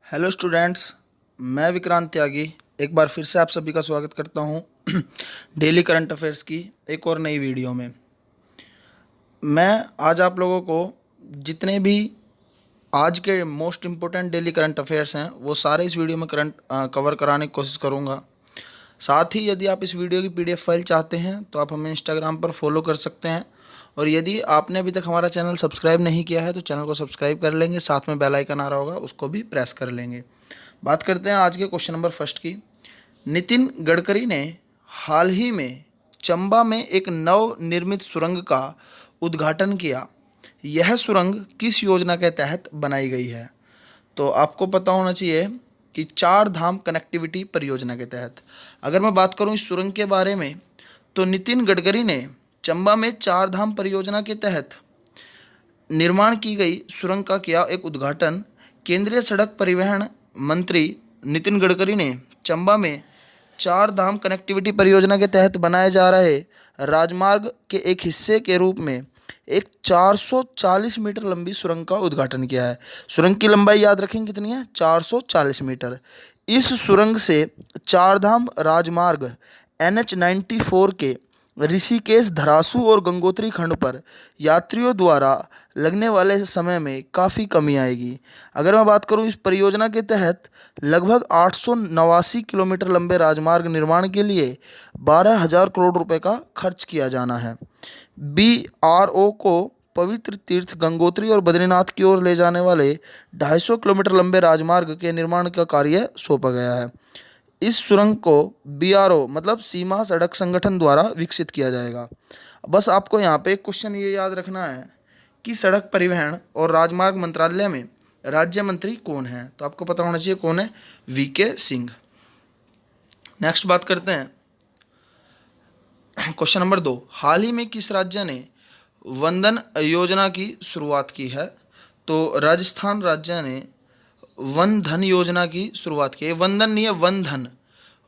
Hello students, मैं विक्रांत त्यागी एक बार फिर से आप सभी का स्वागत करता हूं डेली करंट अफेयर्स की एक और नई वीडियो में। मैं आज आप लोगों को जितने भी आज के most important daily current affairs हैं वो सारे इस वीडियो में कवर कराने की कोशिश करूंगा। साथ ही यदि आप इस वीडियो की पीडीएफ फाइल चाहते हैं तो आप हमें इंस्टाग्राम पर फॉलो कर सकते हैं, और यदि आपने अभी तक हमारा चैनल सब्सक्राइब नहीं किया है तो चैनल को सब्सक्राइब कर लेंगे, साथ में बेल आइकन आ रहा होगा उसको भी प्रेस कर लेंगे। बात करते हैं आज के क्वेश्चन नंबर फर्स्ट की। नितिन गडकरी ने हाल ही में चंबा में एक नव निर्मित सुरंग का उद्घाटन किया। यह सुरंग किस योजना के तहत बनाई गई है? तो आपको पता होना चाहिए कि चार धाम कनेक्टिविटी परियोजना के तहत। अगर मैं बात करूं इस सुरंग के बारे में तो नितिन गडकरी ने चंबा में चार धाम परियोजना के तहत निर्माण की गई सुरंग का किया एक उद्घाटन। केंद्रीय सड़क परिवहन मंत्री नितिन गडकरी ने चंबा में चार धाम कनेक्टिविटी परियोजना के तहत बनाए जा रहे राजमार्ग के एक हिस्से के रूप में एक 440 मीटर लंबी सुरंग का उद्घाटन किया है। सुरंग की लंबाई याद रखें कितनी है? 440 मीटर। इस सुरंग से चारधाम राजमार्ग NH-94 के ऋषिकेश, धरासू और गंगोत्री खंड पर यात्रियों द्वारा लगने वाले समय में काफ़ी कमी आएगी। अगर मैं बात करूं इस परियोजना के तहत लगभग 889 किलोमीटर लंबे राजमार्ग निर्माण के लिए 12,000 करोड़ रुपए का खर्च किया जाना है। BRO को पवित्र तीर्थ गंगोत्री और बद्रीनाथ की ओर ले जाने वाले 250 किलोमीटर लंबे राजमार्ग के निर्माण का कार्य सौंपा गया है। इस सुरंग को BRO मतलब सीमा सड़क संगठन द्वारा विकसित किया जाएगा। बस आपको यहाँ पे एक क्वेश्चन ये याद रखना है कि सड़क परिवहन और राजमार्ग मंत्रालय में राज्य मंत्री कौन है? तो आपको पता होना चाहिए कौन है, VK सिंह। नेक्स्ट बात करते हैं क्वेश्चन नंबर 2। हाल ही में किस राज्य ने वंदन योजना की शुरुआत की है? तो राजस्थान राज्य ने वन धन योजना की शुरुआत की है। वंदन नहीं है,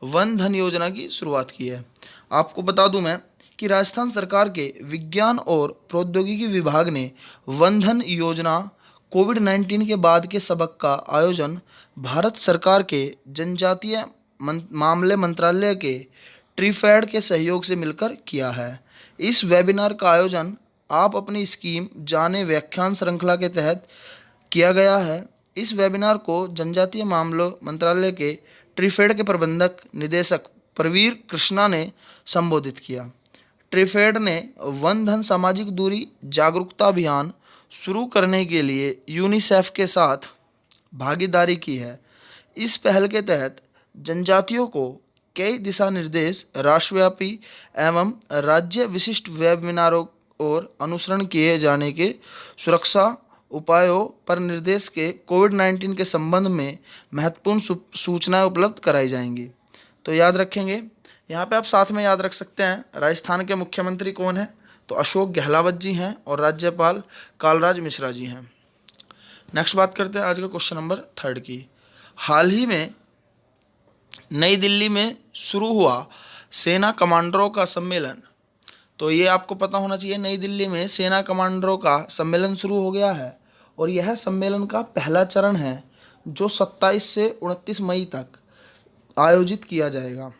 वन धन योजना की शुरुआत की है। आपको बता दूं मैं कि राजस्थान सरकार के विज्ञान और प्रौद्योगिकी विभाग ने वन धन योजना कोविड-19 के बाद के सबक का आयोजन भारत सरकार के जनजातीय मामले मंत्रालय के ट्रीफेड के सहयोग से मिलकर किया है। इस वेबिनार का आयोजन आप अपनी स्कीम जाने व्याख्यान श्रृंखला के तहत किया गया है। इस वेबिनार को जनजातीय मामलों मंत्रालय के ट्रीफेड के प्रबंधक निदेशक प्रवीर कृष्णा ने संबोधित किया। ट्रीफेड ने वन धन सामाजिक दूरी जागरूकता अभियान शुरू करने के लिए यूनिसेफ के साथ भागीदारी की है। इस पहल के तहत जनजातियों को कई दिशा निर्देश राष्ट्रव्यापी एवं राज्य विशिष्ट वेबिनारों और अनुसरण किए जाने के सुरक्षा उपायों पर निर्देश के कोविड-19 के संबंध में महत्वपूर्ण सूचनाएं उपलब्ध कराई जाएंगी। तो याद रखेंगे, यहाँ पे आप साथ में याद रख सकते हैं राजस्थान के मुख्यमंत्री कौन है? तो अशोक गहलावत जी हैं और राज्यपाल कालराज मिश्रा जी हैं। नेक्स्ट बात करते हैं आज का क्वेश्चन नंबर 3 की। हाल ही में नई दिल्ली में शुरू हुआ सेना कमांडरों का सम्मेलन। तो ये आपको पता होना चाहिए, नई दिल्ली में सेना कमांडरों का सम्मेलन शुरू हो गया है और यह सम्मेलन का पहला चरण है जो 27 से 29 मई तक आयोजित किया जाएगा।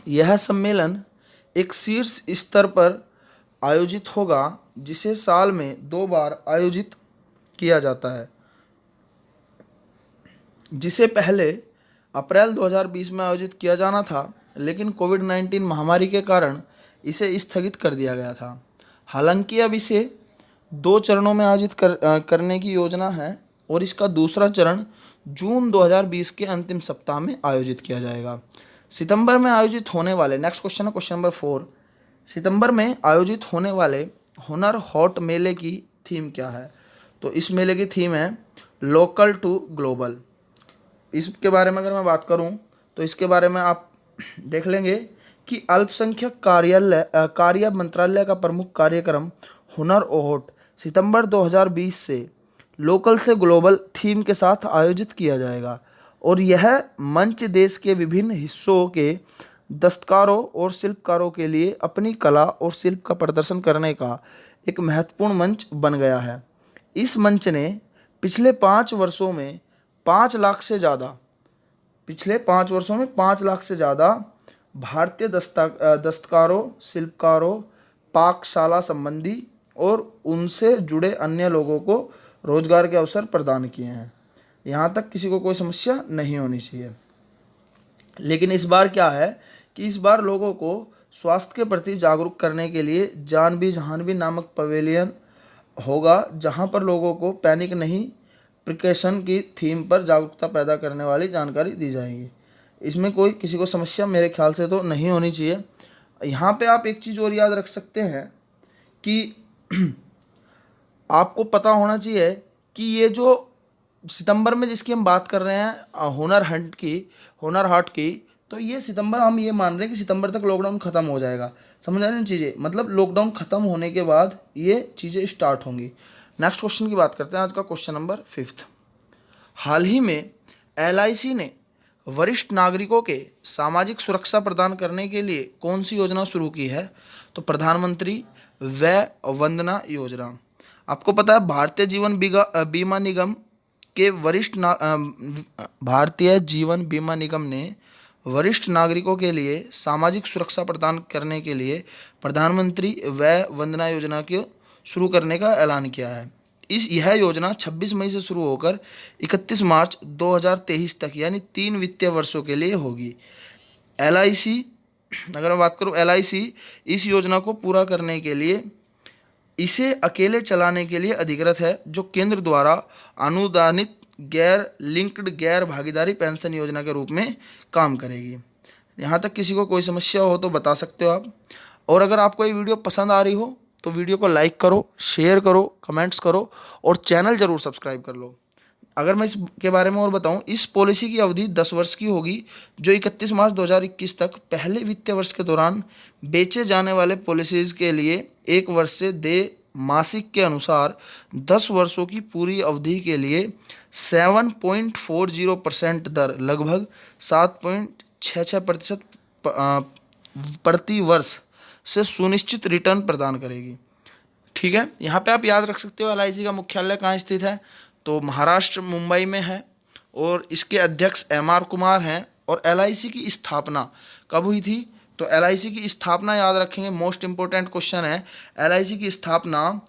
यह सम्मेलन एक शीर्ष स्तर पर आयोजित होगा जिसे साल में 2 बार आयोजित किया जाता है, जिसे पहले अप्रैल 2020 में आयोजित किया जाना था, लेकिन कोविड-19 महामारी के कारण इसे स्थगित कर दिया गया था। हालांकि अब इसे 2 चरणों में आयोजित करने की योजना है और इसका दूसरा चरण जून 2020 के अंतिम सप्ताह में आयोजित किया जाएगा। सितंबर में आयोजित होने वाले, नेक्स्ट क्वेश्चन है क्वेश्चन नंबर 4। सितंबर में आयोजित होने वाले हुनर हॉट मेले की थीम क्या है? तो इस मेले की थीम है लोकल टू ग्लोबल। इसके बारे में अगर मैं बात करूं तो इसके बारे में आप देख लेंगे कि अल्पसंख्यक कार्य मंत्रालय का प्रमुख कार्यक्रम हुनर हॉट सितंबर 2020 से लोकल से ग्लोबल थीम के साथ आयोजित किया जाएगा और यह मंच देश के विभिन्न हिस्सों के दस्तकारों और शिल्पकारों के लिए अपनी कला और शिल्प का प्रदर्शन करने का एक महत्वपूर्ण मंच बन गया है। इस मंच ने पिछले 5 वर्षों में 5 लाख से ज़्यादा, पिछले 5 वर्षों में 5 लाख से ज़्यादा भारतीय दस्तकारों, शिल्पकारों, पाकशाला संबंधी और उनसे जुड़े अन्य लोगों को रोजगार के अवसर प्रदान किए हैं। यहाँ तक किसी को कोई समस्या नहीं होनी चाहिए। लेकिन इस बार क्या है कि इस बार लोगों को स्वास्थ्य के प्रति जागरूक करने के लिए जान भी जहान भी नामक पवेलियन होगा, जहाँ पर लोगों को पैनिक नहीं, प्रिकॉशन की थीम पर जागरूकता पैदा करने वाली जानकारी दी जाएगी। इसमें कोई किसी को समस्या मेरे ख्याल से तो नहीं होनी चाहिए। यहाँ पे आप एक चीज़ और याद रख सकते हैं कि आपको पता होना चाहिए कि ये जो सितंबर में जिसकी हम बात कर रहे हैं हुनर हाट की, तो ये सितंबर, हम ये मान रहे हैं कि सितंबर तक लॉकडाउन ख़त्म हो जाएगा। समझ रहे हैं चीज़ें, मतलब लॉकडाउन ख़त्म होने के बाद ये चीज़ें स्टार्ट होंगी। नेक्स्ट क्वेश्चन की बात करते हैं, आज का क्वेश्चन नंबर 5। हाल ही में LIC ने वरिष्ठ नागरिकों के सामाजिक सुरक्षा प्रदान करने के लिए कौन सी योजना शुरू की है? तो प्रधानमंत्री वय वंदना योजना। आपको पता है भारतीय जीवन बीमा निगम के भारतीय जीवन बीमा निगम ने वरिष्ठ नागरिकों के लिए सामाजिक सुरक्षा प्रदान करने के लिए प्रधानमंत्री वय वंदना योजना को शुरू करने का ऐलान किया है। यह योजना 26 मई से शुरू होकर 31 मार्च 2023 तक यानी 3 वित्तीय वर्षों के लिए होगी। LIC, अगर मैं बात करूं, LIC इस योजना को पूरा करने के लिए इसे अकेले चलाने के लिए अधिकृत है, जो केंद्र द्वारा अनुदानित गैर लिंक्ड गैर भागीदारी पेंशन योजना के रूप में काम करेगी। यहाँ तक किसी को कोई समस्या हो तो बता सकते हो आप। और अगर आपको ये वीडियो पसंद आ रही हो तो वीडियो को लाइक करो, शेयर करो, कमेंट्स करो और चैनल ज़रूर सब्सक्राइब कर लो। अगर मैं इसके बारे में और बताऊं, इस पॉलिसी की अवधि 10 वर्ष की होगी, जो 31 मार्च 2021 तक पहले वित्तीय वर्ष के दौरान बेचे जाने वाले पॉलिसीज़ के लिए 1 वर्ष से देय मासिक के अनुसार 10 वर्षों की पूरी अवधि के लिए 7.40% दर लगभग 7.66% प्रति वर्ष से सुनिश्चित रिटर्न प्रदान करेगी। ठीक है, यहाँ पे आप याद रख सकते हो LIC का मुख्यालय कहाँ स्थित है, तो महाराष्ट्र मुंबई में है और इसके अध्यक्ष MR कुमार हैं। और LIC की स्थापना कब हुई थी, तो LIC की स्थापना याद रखेंगे, मोस्ट इंपॉर्टेंट क्वेश्चन है। LIC की स्थापना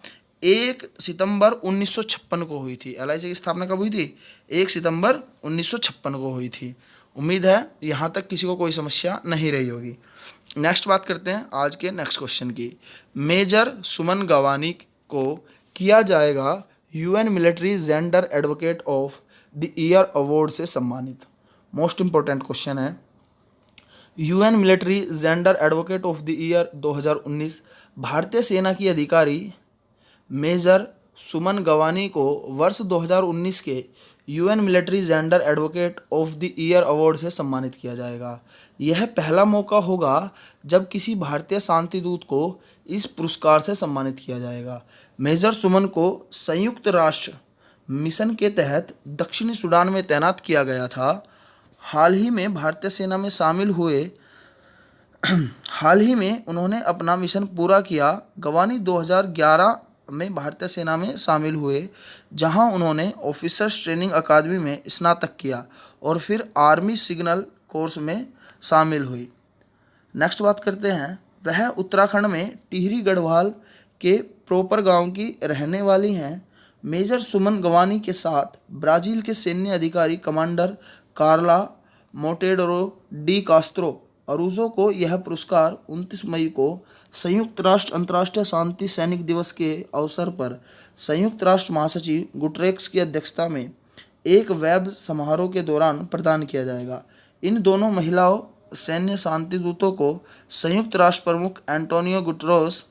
1 सितंबर 1956 को हुई थी। LIC की स्थापना कब हुई थी? 1 सितंबर 1956 को हुई थी। उम्मीद है यहाँ तक किसी को कोई समस्या नहीं रही होगी। नेक्स्ट बात करते हैं आज के नेक्स्ट क्वेश्चन की। मेजर सुमन गवानी को किया जाएगा UN military gender advocate of the year award से सम्मानित। मोस्ट इंपॉर्टेंट क्वेश्चन है। UN military gender advocate of the year 2019 भारतीय सेना की अधिकारी मेजर सुमन गवानी को वर्ष 2019 के UN military gender advocate of the year award से सम्मानित किया जाएगा। यह पहला मौका होगा जब किसी भारतीय शांति दूत को इस पुरस्कार से सम्मानित किया जाएगा। मेजर सुमन को संयुक्त राष्ट्र मिशन के तहत दक्षिणी सूडान में तैनात किया गया था। हाल ही में उन्होंने अपना मिशन पूरा किया। गवानी 2011 में भारतीय सेना में शामिल हुए, जहां उन्होंने ऑफिसर्स ट्रेनिंग अकादमी में स्नातक किया और फिर आर्मी सिग्नल कोर्स में शामिल हुई। नेक्स्ट बात करते हैं, वह उत्तराखंड में टिहरी गढ़वाल के प्रोपर गांव की रहने वाली हैं। मेजर सुमन गवानी के साथ ब्राज़ील के सैन्य अधिकारी कमांडर कार्ला मोंटेडोरो डी कास्त्रो अरूजो को यह पुरस्कार 29 मई को संयुक्त राष्ट्र अंतर्राष्ट्रीय शांति सैनिक दिवस के अवसर पर संयुक्त राष्ट्र महासचिव गुटरेक्स की अध्यक्षता में एक वेब समारोह के दौरान प्रदान किया जाएगा। इन दोनों महिलाओं सैन्य शांति दूतों को संयुक्त राष्ट्र प्रमुख एंटोनियो गुटेरेस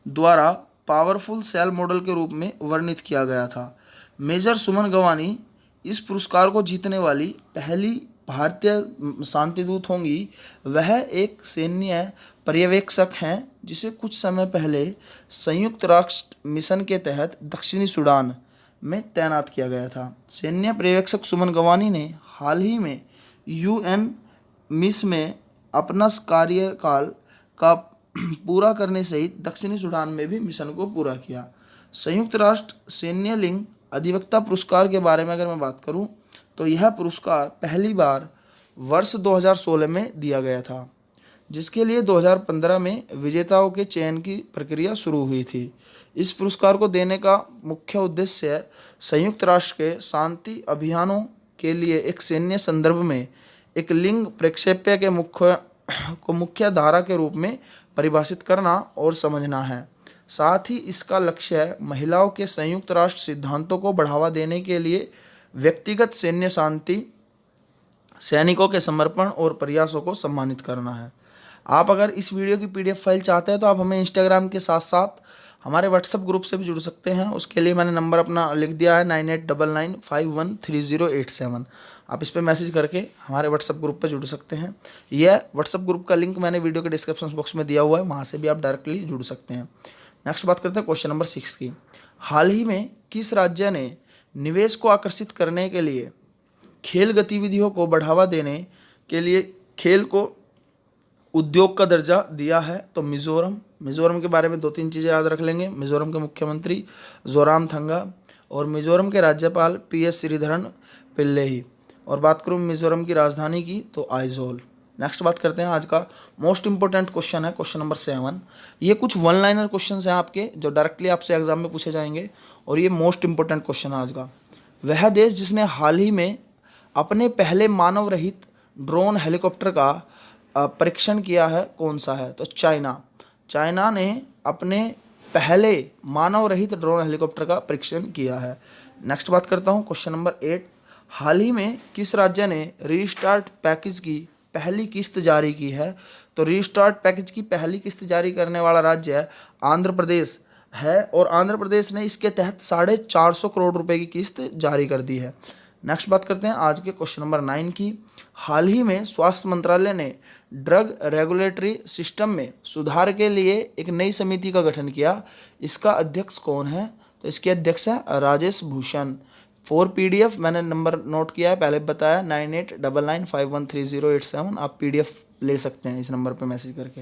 द्वारा पावरफुल सेल मॉडल के रूप में वर्णित किया गया था। मेजर सुमन गवानी इस पुरस्कार को जीतने वाली पहली भारतीय शांति दूत होंगी। वह एक सैन्य पर्यवेक्षक हैं जिसे कुछ समय पहले संयुक्त राष्ट्र मिशन के तहत दक्षिणी सूडान में तैनात किया गया था। सैन्य पर्यवेक्षक सुमन गवानी ने हाल ही में UN मिस में अपना कार्यकाल का पूरा करने सहित दक्षिणी सूडान में भी मिशन को पूरा किया। संयुक्त राष्ट्र सैन्य लिंग अधिवक्ता पुरस्कार के बारे में अगर मैं बात करूं, तो यह पुरस्कार पहली बार वर्ष 2016 में दिया गया था, जिसके लिए 2015 में विजेताओं के चयन की प्रक्रिया शुरू हुई थी। इस पुरस्कार को देने का मुख्य उद्देश्य संयुक्त राष्ट्र के शांति अभियानों के लिए एक सैन्य संदर्भ में एक लिंग प्रक्षेप्य के मुख्य धारा के रूप में परिभाषित करना और समझना है। साथ ही इसका लक्ष्य महिलाओं के संयुक्त राष्ट्र सिद्धांतों को बढ़ावा देने के लिए व्यक्तिगत सैन्य शांति सैनिकों के समर्पण और प्रयासों को सम्मानित करना है। आप अगर इस वीडियो की PDF फाइल चाहते हैं तो आप हमें इंस्टाग्राम के साथ साथ हमारे व्हाट्सएप ग्रुप से भी जुड़ सकते हैं। उसके लिए मैंने नंबर अपना लिख दिया है 9899513087। आप इस पर मैसेज करके हमारे व्हाट्सएप ग्रुप पर जुड़ सकते हैं। यह व्हाट्सएप ग्रुप का लिंक मैंने वीडियो के डिस्क्रिप्शन बॉक्स में दिया हुआ है, वहाँ से भी आप डायरेक्टली जुड़ सकते हैं। नेक्स्ट बात करते हैं क्वेश्चन नंबर 6 की। हाल ही में किस राज्य ने निवेश को आकर्षित करने के लिए खेल गतिविधियों को बढ़ावा देने के लिए खेल को उद्योग का दर्जा दिया है? तो मिजोरम। मिजोरम के बारे में 2-3 चीज़ें याद रख लेंगे। मिजोरम के मुख्यमंत्री जोरामथंगा और मिजोरम के राज्यपाल PS श्रीधरन पिल्ले। और बात करूँ मिजोरम की राजधानी की तो आइजोल। नेक्स्ट बात करते हैं आज का मोस्ट इंपॉर्टेंट क्वेश्चन है क्वेश्चन नंबर 7। ये कुछ वन लाइनर क्वेश्चन हैं आपके जो डायरेक्टली आपसे एग्जाम में पूछे जाएंगे और ये मोस्ट इंपॉर्टेंट क्वेश्चन है आज का। वह देश जिसने हाल ही में अपने पहले मानव रहित ड्रोन हेलीकॉप्टर का परीक्षण किया है, कौन सा है? तो चाइना। चाइना ने अपने पहले मानव रहित ड्रोन हेलीकॉप्टर का परीक्षण किया है। नेक्स्ट बात करता हूँ क्वेश्चन नंबर 8। हाल ही में किस राज्य ने रीस्टार्ट पैकेज की पहली किस्त जारी की है? तो रीस्टार्ट पैकेज की पहली किस्त जारी करने वाला राज्य है आंध्र प्रदेश है और आंध्र प्रदेश ने इसके तहत 450 करोड़ रुपए की किस्त जारी कर दी है। नेक्स्ट बात करते हैं आज के क्वेश्चन नंबर 9 की। हाल ही में स्वास्थ्य मंत्रालय ने ड्रग रेगुलेटरी सिस्टम में सुधार के लिए एक नई समिति का गठन किया। इसका अध्यक्ष कौन है? तो इसके अध्यक्ष है राजेश भूषण। फॉर PDF मैंने नंबर नोट किया है, पहले बताया 9899513087। आप PDF ले सकते हैं इस नंबर पर मैसेज करके।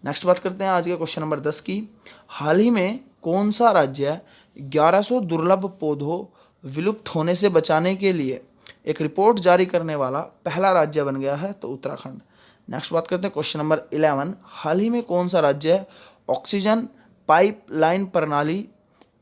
नेक्स्ट बात करते हैं आज के क्वेश्चन नंबर 10 की। हाल ही में कौन सा राज्य 1100 दुर्लभ पौधों विलुप्त होने से बचाने के लिए एक रिपोर्ट जारी करने वाला पहला राज्य बन गया है? तो उत्तराखंड। नेक्स्ट बात करते हैं क्वेश्चन नंबर 11। हाल ही में कौन सा राज्य ऑक्सीजन पाइपलाइन प्रणाली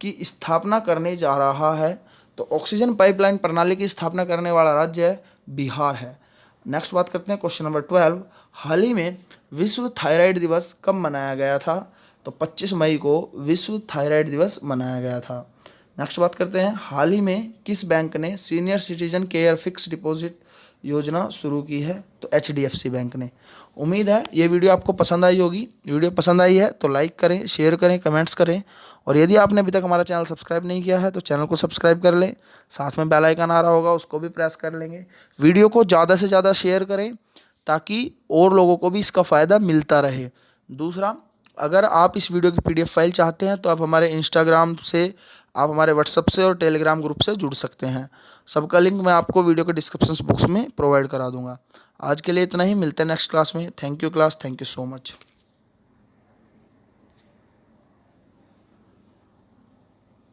की स्थापना करने जा रहा है? तो ऑक्सीजन पाइपलाइन प्रणाली की स्थापना करने वाला राज्य बिहार है। नेक्स्ट बात करते हैं क्वेश्चन नंबर 12। हाल ही में विश्व थायराइड दिवस कब मनाया गया था? तो 25 मई को विश्व थायराइड दिवस मनाया गया था। नेक्स्ट बात करते हैं हाल ही में किस बैंक ने senior citizen care fix deposit योजना शुरू की है? तो HDFC बैंक ने। उम्मीद है ये वीडियो आपको पसंद आई होगी। वीडियो पसंद आई है तो लाइक करें, शेयर करें, कमेंट्स करें और यदि आपने अभी तक हमारा चैनल सब्सक्राइब नहीं किया है तो चैनल को सब्सक्राइब कर लें। साथ में बेल आइकन आ रहा होगा उसको भी प्रेस कर लेंगे। वीडियो को ज़्यादा से ज़्यादा शेयर करें ताकि और लोगों को भी इसका फ़ायदा मिलता रहे। दूसरा, अगर आप इस वीडियो की PDF फाइल चाहते हैं तो आप हमारे इंस्टाग्राम से, आप हमारे व्हाट्सएप से और टेलीग्राम ग्रुप से जुड़ सकते हैं। सबका लिंक मैं आपको वीडियो के डिस्क्रिप्शन बॉक्स में प्रोवाइड करा दूंगा। आज के लिए इतना ही, मिलते हैं नेक्स्ट क्लास में। Thank you class, thank you so much.